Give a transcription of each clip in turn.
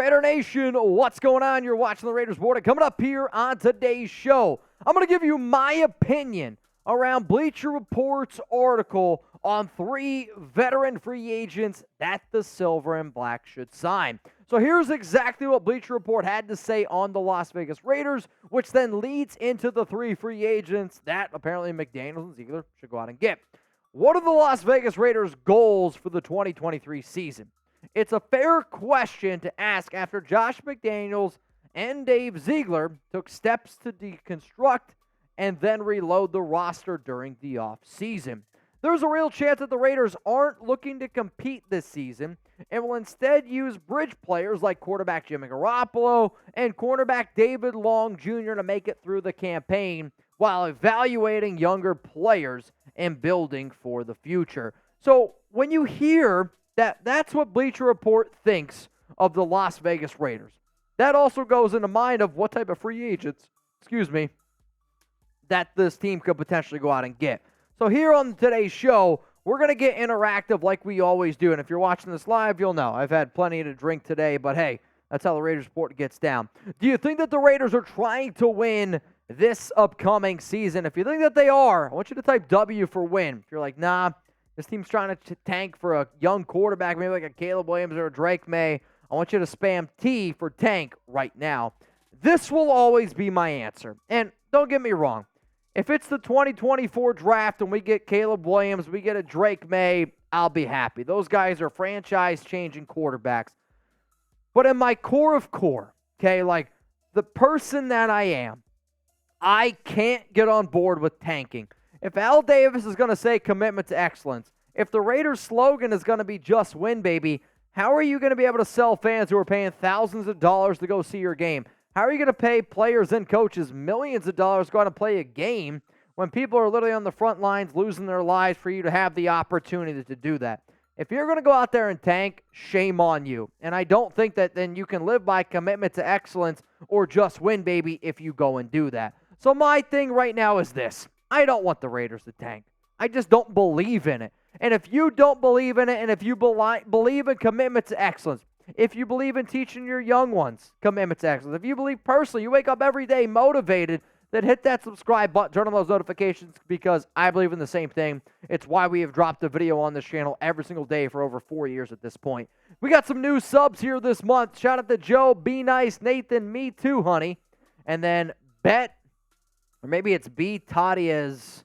Raider Nation, what's going on? You're watching the Raiders Board. Coming up here on today's show, I'm going to give you my opinion around Bleacher Report's article on 3 veteran free agents that the Silver and Black should sign. So here's exactly what Bleacher Report had to say on the Las Vegas Raiders, which then leads into the 3 free agents that apparently McDaniels and Ziegler should go out and get. What are the Las Vegas Raiders' goals for the 2023 season? It's a fair question to ask after Josh McDaniels and Dave Ziegler took steps to deconstruct and then reload the roster during the offseason. There's a real chance that the Raiders aren't looking to compete this season and will instead use bridge players like quarterback Jimmy Garoppolo and cornerback David Long Jr. to make it through the campaign while evaluating younger players and building for the future. So when you hear that's what Bleacher Report thinks of the Las Vegas Raiders, that also goes into mind of what type of free agents, that this team could potentially go out and get. So here on today's show, we're going to get interactive like we always do. And if you're watching this live, you'll know I've had plenty to drink today, but hey, that's how the Raiders Report gets down. Do you think that the Raiders are trying to win this upcoming season? If you think that they are, I want you to type W for win. If you're like, nah, this team's trying to tank for a young quarterback, maybe like a Caleb Williams or a Drake May, I want you to spam T for tank right now. This will always be my answer. And don't get me wrong. If it's the 2024 draft and we get Caleb Williams, we get a Drake May, I'll be happy. Those guys are franchise-changing quarterbacks. But in my core of core, okay, like the person that I am, I can't get on board with tanking. If Al Davis is going to say commitment to excellence, if the Raiders' slogan is going to be just win, baby, how are you going to be able to sell fans who are paying thousands of dollars to go see your game? How are you going to pay players and coaches millions of dollars to go out and play a game when people are literally on the front lines losing their lives for you to have the opportunity to do that? If you're going to go out there and tank, shame on you. And I don't think that then you can live by commitment to excellence or just win, baby, if you go and do that. So my thing right now is this. I don't want the Raiders to tank. I just don't believe in it. And if you don't believe in it, and if you believe in commitment to excellence, if you believe in teaching your young ones commitment to excellence, if you believe personally, you wake up every day motivated, then hit that subscribe button, turn on those notifications, because I believe in the same thing. It's why we have dropped a video on this channel every single day for over 4 years at this point. We got some new subs here this month. Shout out to Joe, Be Nice, Nathan, Me Too, Honey, and then or maybe it's Beto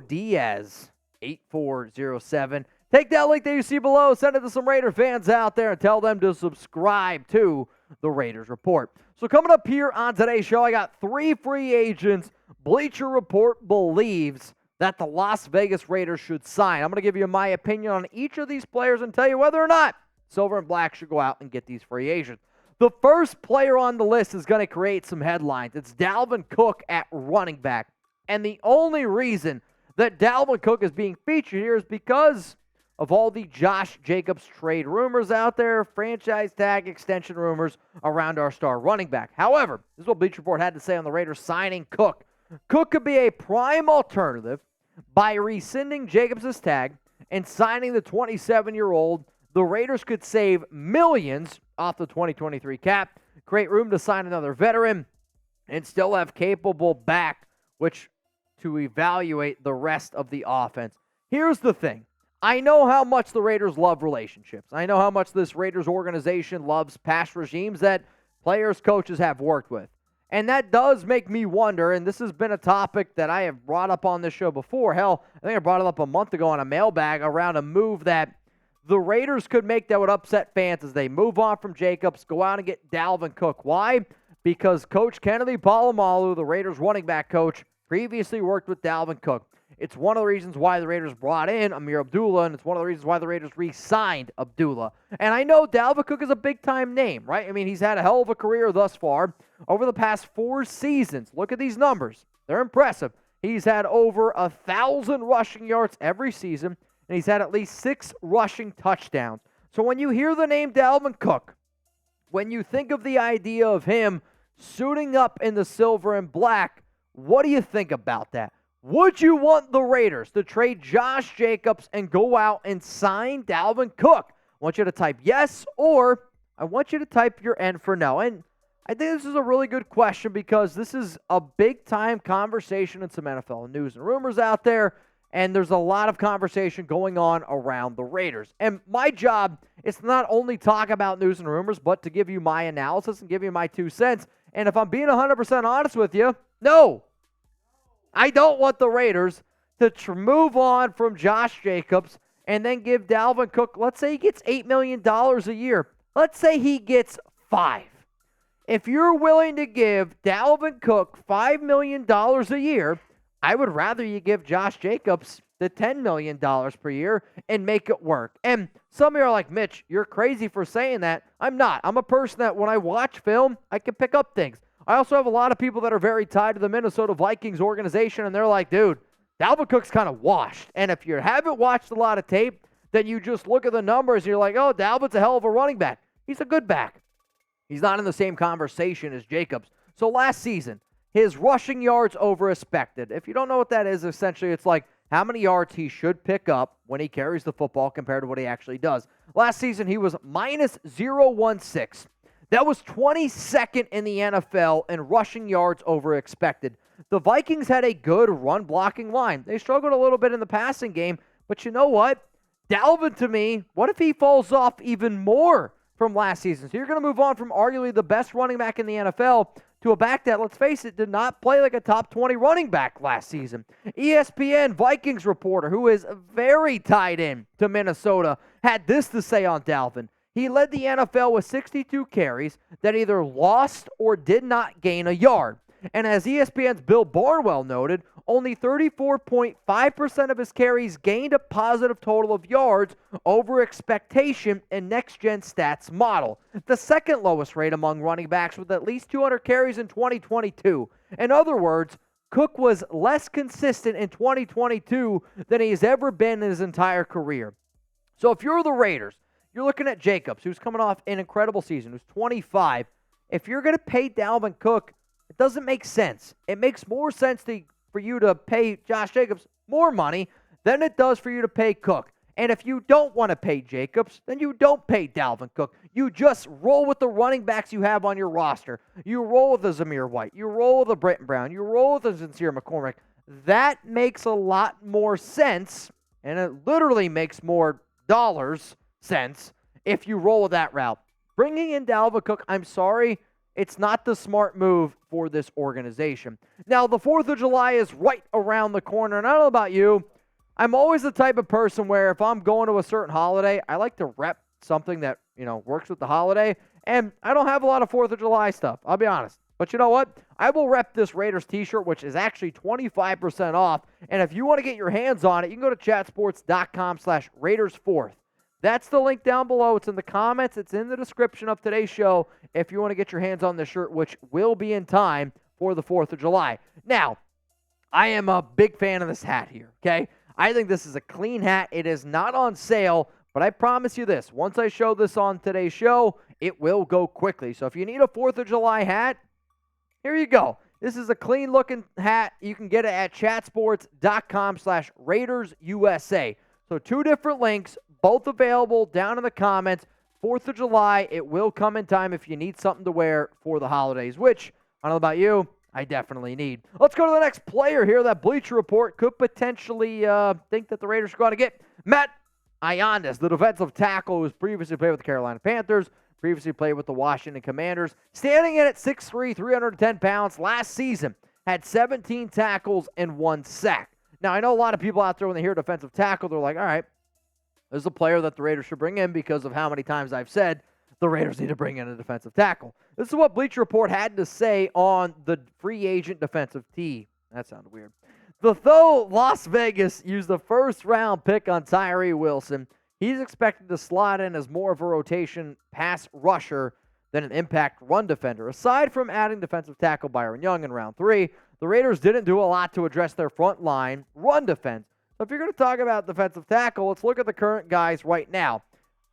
Diaz, 8407. Take that link that you see below, send it to some Raider fans out there, and tell them to subscribe to the Raiders Report. So coming up here on today's show, I got 3 free agents Bleacher Report believes that the Las Vegas Raiders should sign. I'm going to give you my opinion on each of these players and tell you whether or not Silver and Black should go out and get these free agents. The first player on the list is going to create some headlines. It's Dalvin Cook at running back. And the only reason that Dalvin Cook is being featured here is because of all the Josh Jacobs trade rumors out there, franchise tag extension rumors around our star running back. However, this is what Bleacher Report had to say on the Raiders signing Cook. Cook could be a prime alternative by rescinding Jacobs' tag and signing the 27-year-old. The Raiders could save millions off the 2023 cap, create room to sign another veteran, and still have capable back, which to evaluate the rest of the offense. Here's the thing. I know how much the Raiders love relationships. I know how much this Raiders organization loves past regimes that players, coaches have worked with. And that does make me wonder, and this has been a topic that I have brought up on this show before. Hell, I think I brought it up a month ago on a mailbag around a move that the Raiders could make that would upset fans as they move on from Jacobs, go out and get Dalvin Cook. Why? Because Coach Kennedy Polamalu, the Raiders running back coach, previously worked with Dalvin Cook. It's one of the reasons why the Raiders brought in Amir Abdullah, and it's one of the reasons why the Raiders re-signed Abdullah. And I know Dalvin Cook is a big-time name, right? I mean, he's had a hell of a career thus far. Over the past 4 seasons, look at these numbers. They're impressive. He's had over 1,000 rushing yards every season, and he's had at least 6 rushing touchdowns. So when you hear the name Dalvin Cook, when you think of the idea of him suiting up in the silver and black, what do you think about that? Would you want the Raiders to trade Josh Jacobs and go out and sign Dalvin Cook? I want you to type yes, or I want you to type your N for no. And I think this is a really good question because this is a big-time conversation in some NFL news and rumors out there, and there's a lot of conversation going on around the Raiders. And my job is to not only talk about news and rumors, but to give you my analysis and give you my 2 cents. And if I'm being 100% honest with you, no. I don't want the Raiders to move on from Josh Jacobs and then give Dalvin Cook, let's say he gets $8 million a year. Let's say he gets 5. If you're willing to give Dalvin Cook $5 million a year, I would rather you give Josh Jacobs the $10 million per year and make it work. And some of you are like, Mitch, you're crazy for saying that. I'm not. I'm a person that when I watch film, I can pick up things. I also have a lot of people that are very tied to the Minnesota Vikings organization, and they're like, dude, Dalvin Cook's kind of washed. And if you haven't watched a lot of tape, then you just look at the numbers and you're like, oh, Dalvin's a hell of a running back. He's a good back. He's not in the same conversation as Jacobs. So last season, his rushing yards over expected. If you don't know what that is, essentially it's like how many yards he should pick up when he carries the football compared to what he actually does. Last season, he was minus 0.16. That was 22nd in the NFL in rushing yards over expected. The Vikings had a good run-blocking line. They struggled a little bit in the passing game, but you know what? Dalvin, to me, what if he falls off even more from last season? So you're going to move on from arguably the best running back in the NFL to a back that, let's face it, did not play like a top 20 running back last season. ESPN Vikings reporter, who is very tied in to Minnesota, had this to say on Dalvin. He led the NFL with 62 carries that either lost or did not gain a yard. And as ESPN's Bill Barnwell noted, only 34.5% of his carries gained a positive total of yards over expectation in Next Gen Stats model, the second lowest rate among running backs with at least 200 carries in 2022. In other words, Cook was less consistent in 2022 than he's ever been in his entire career. So if you're the Raiders, you're looking at Jacobs, who's coming off an incredible season, who's 25. If you're going to pay Dalvin Cook, it doesn't make sense. It makes more sense for you to pay Josh Jacobs more money than it does for you to pay Cook. And if you don't want to pay Jacobs, then you don't pay Dalvin Cook. You just roll with the running backs you have on your roster. You roll with a Zamir White. You roll with a Britton Brown. You roll with a Sincere McCormick. That makes a lot more sense, and it literally makes more dollars sense if you roll with that route. Bringing in Dalvin Cook, I'm sorry, it's not the smart move for this organization. Now, the 4th of July is right around the corner, and I don't know about you, I'm always the type of person where if I'm going to a certain holiday, I like to rep something that, works with the holiday, and I don't have a lot of 4th of July stuff, I'll be honest. But you know what? I will rep this Raiders t-shirt, which is actually 25% off, and if you want to get your hands on it, you can go to chatsports.com/Raiders4th. That's the link down below. It's in the comments. It's in the description of today's show if you want to get your hands on this shirt, which will be in time for the 4th of July. Now, I am a big fan of this hat here, okay? I think this is a clean hat. It is not on sale, but I promise you this. Once I show this on today's show, it will go quickly. So if you need a 4th of July hat, here you go. This is a clean-looking hat. You can get it at chatsports.com/RaidersUSA. So 2 different links, both available down in the comments. 4th of July, it will come in time if you need something to wear for the holidays, which, I don't know about you, I definitely need. Let's go to the next player here that Bleacher Report could potentially think that the Raiders are going to get. Matt Ioannidis, the defensive tackle who's previously played with the Carolina Panthers, previously played with the Washington Commanders, standing in at 6'3", 310 pounds last season, had 17 tackles and 1 sack. Now, I know a lot of people out there, when they hear defensive tackle, they're like, all right, this is a player that the Raiders should bring in because of how many times I've said the Raiders need to bring in a defensive tackle. This is what Bleacher Report had to say on the free agent defensive team. That sounded weird. Though Las Vegas used the first-round pick on Tyree Wilson, he's expected to slot in as more of a rotation pass rusher than an impact run defender. Aside from adding defensive tackle Byron Young in round 3, the Raiders didn't do a lot to address their front line run defense. So if you're going to talk about defensive tackle, let's look at the current guys right now.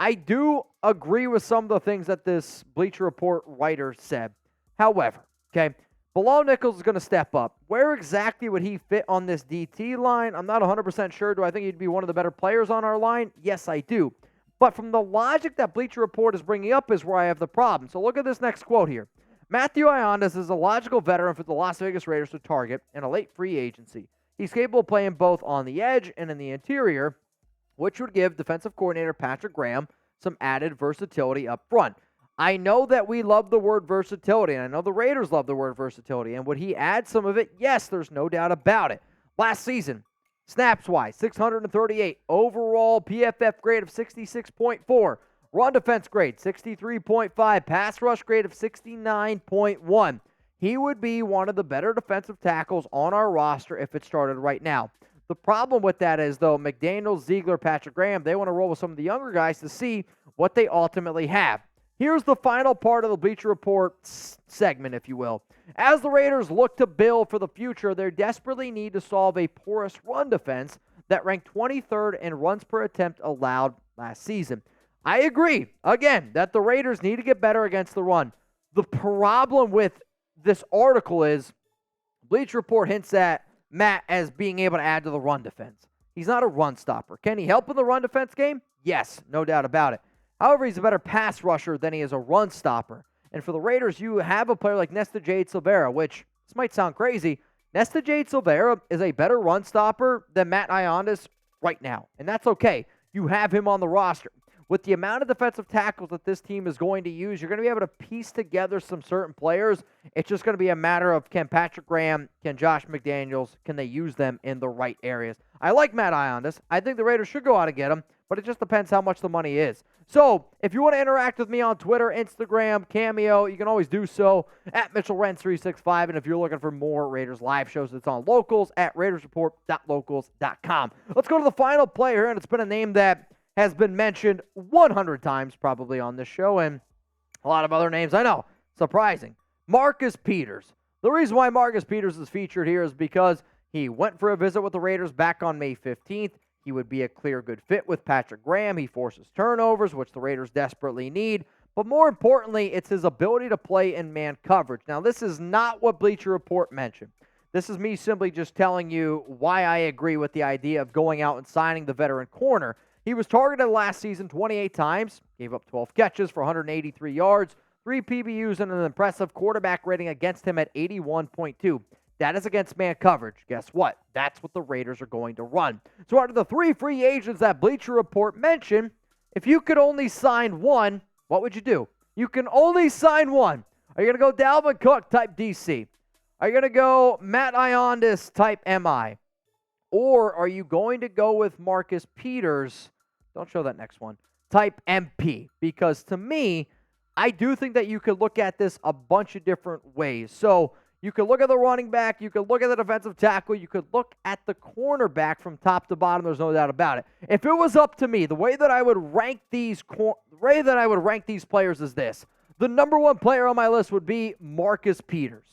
I do agree with some of the things that this Bleacher Report writer said. However, okay, Bilal Nichols is going to step up. Where exactly would he fit on this DT line? I'm not 100% sure. Do I think he'd be one of the better players on our line? Yes, I do. But from the logic that Bleacher Report is bringing up is where I have the problem. So look at this next quote here. Matthew Ioannidis is a logical veteran for the Las Vegas Raiders to target in a late free agency. He's capable of playing both on the edge and in the interior, which would give defensive coordinator Patrick Graham some added versatility up front. I know that we love the word versatility, and I know the Raiders love the word versatility. And would he add some of it? Yes, there's no doubt about it. Last season, snaps-wise, 638. Overall PFF grade of 66.4. Run defense grade, 63.5. Pass rush grade of 69.1. He would be one of the better defensive tackles on our roster if it started right now. The problem with that is, though, McDaniels, Ziegler, Patrick Graham, they want to roll with some of the younger guys to see what they ultimately have. Here's the final part of the Bleacher Report segment, if you will. As the Raiders look to build for the future, they desperately need to solve a porous run defense that ranked 23rd in runs per attempt allowed last season. I agree, again, that the Raiders need to get better against the run. The problem with this article is Bleacher Report hints at Matt as being able to add to the run defense. He's not a run stopper. Can he help in the run defense game? Yes, no doubt about it. However, he's a better pass rusher than he is a run stopper. And for the Raiders, you have a player like Nesta Jade Silvera, which, this might sound crazy, Nesta Jade Silvera is a better run stopper than Matt Ioannidis right now. And that's okay. You have him on the roster. With the amount of defensive tackles that this team is going to use, you're going to be able to piece together some certain players. It's just going to be a matter of, can Patrick Graham, can Josh McDaniels, can they use them in the right areas? I like Matt Ioannidis. I think the Raiders should go out and get him, but it just depends how much the money is. So, if you want to interact with me on Twitter, Instagram, Cameo, you can always do so at Mitchell Renz 365. And if you're looking for more Raiders live shows, it's on Locals at RaidersReport.locals.com. Let's go to the final player, and it's been a name that has been mentioned 100 times probably on this show, and a lot of other names. I know, surprising. Marcus Peters. The reason why Marcus Peters is featured here is because he went for a visit with the Raiders back on May 15th. He would be a clear good fit with Patrick Graham. He forces turnovers, which the Raiders desperately need. But more importantly, it's his ability to play in man coverage. Now, this is not what Bleacher Report mentioned. This is me simply just telling you why I agree with the idea of going out and signing the veteran corner. He was targeted last season 28 times, gave up 12 catches for 183 yards, 3 PBUs, and an impressive quarterback rating against him at 81.2. That is against man coverage. Guess what? That's what the Raiders are going to run. So out of the 3 free agents that Bleacher Report mentioned, if you could only sign one, what would you do? You can only sign one. Are you going to go Dalvin Cook type DC? Are you going to go Matt Ioannidis type MI? Or are you going to go with Marcus Peters, don't show that next one, type MP? Because to me, I do think that you could look at this a bunch of different ways. So you could look at the running back, you could look at the defensive tackle, you could look at the cornerback from top to bottom. There's no doubt about it. If it was up to me, the way that I would rank these players is this. The number one player on my list would be Marcus Peters.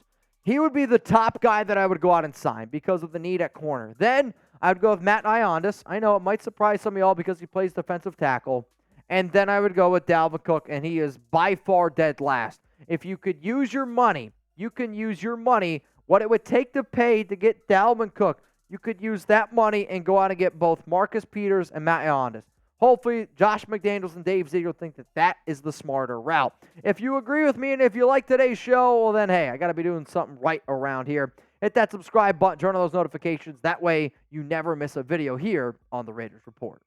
He would be the top guy that I would go out and sign because of the need at corner. Then I would go with Matt Ioannidis. I know it might surprise some of y'all because he plays defensive tackle. And then I would go with Dalvin Cook, and he is by far dead last. If you could use your money, you can use your money, what it would take to pay to get Dalvin Cook. You could use that money and go out and get both Marcus Peters and Matt Ioannidis. Hopefully, Josh McDaniels and Dave Ziegler think that that is the smarter route. If you agree with me and if you like today's show, well then, hey, I got to be doing something right around here. Hit that subscribe button, turn on those notifications. That way, you never miss a video here on the Raiders Report.